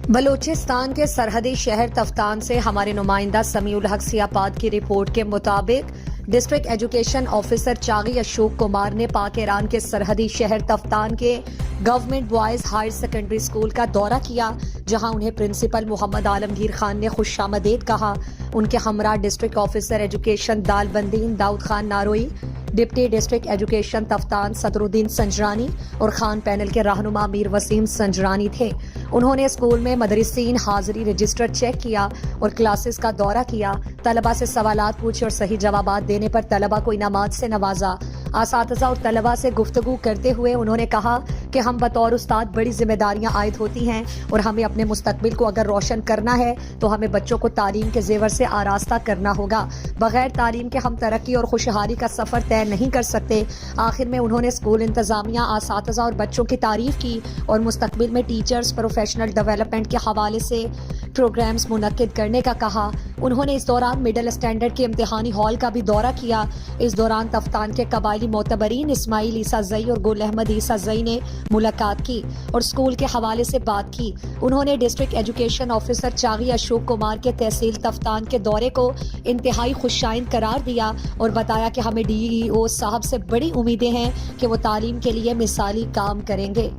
بلوچستان کے سرحدی شہر تفتان سے ہمارے نمائندہ سمیع الحق سیاپاد کی رپورٹ کے مطابق district education officer Chagai Ashok Kumar نے پاک ایران کے سرحدی شہر تفتان کے government boys higher secondary school کا دورہ کیا، جہاں انہیں پرنسپل محمد عالمگیر خان نے خوش آمدید کہا۔ ان کے ہمراہ district officer education Dalbandin Daud Khan Narui, deputy district education Taftan Sadruddin Sanjrani اور خان پینل کے رہنما میر وسیم سنجرانی تھے۔ انہوں نے اسکول میں مدرسین حاضری رجسٹر چیک کیا اور کلاسز کا دورہ کیا، طلبہ سے سوالات پوچھے اور صحیح جوابات دینے پر طلبہ کو انعامات سے نوازا۔ اساتذہ اور طلبہ سے گفتگو کرتے ہوئے انہوں نے کہا کہ ہم بطور استاد بڑی ذمہ داریاں عائد ہوتی ہیں اور ہمیں اپنے مستقبل کو اگر روشن کرنا ہے تو ہمیں بچوں کو تعلیم کے زیور سے آراستہ کرنا ہوگا۔ بغیر تعلیم کے ہم ترقی اور خوشحالی کا سفر طے نہیں کر سکتے۔ آخر میں انہوں نے اسکول انتظامیہ، اساتذہ اور بچوں کی تعریف کی اور مستقبل میں ٹیچرز پروفیشنل ڈیولپمنٹ کے حوالے سے پروگرامز منعقد کرنے کا کہا۔ انہوں نے اس دوران مڈل اسٹینڈرڈ کے امتحانی ہال کا بھی دورہ کیا۔ اس دوران تفتان کے قبائلی معتبرین اسماعیل عیسیٰ زئی اور گل احمد عیسیٰ زئی نے ملاقات کی اور اسکول کے حوالے سے بات کی۔ انہوں نے district education officer Chagai Ashok Kumar کے تحصیل تفتان کے دورے کو انتہائی خوشائند قرار دیا اور بتایا کہ ہمیں DEO صاحب سے بڑی امیدیں ہیں کہ وہ تعلیم کے لیے مثالی کام کریں گے۔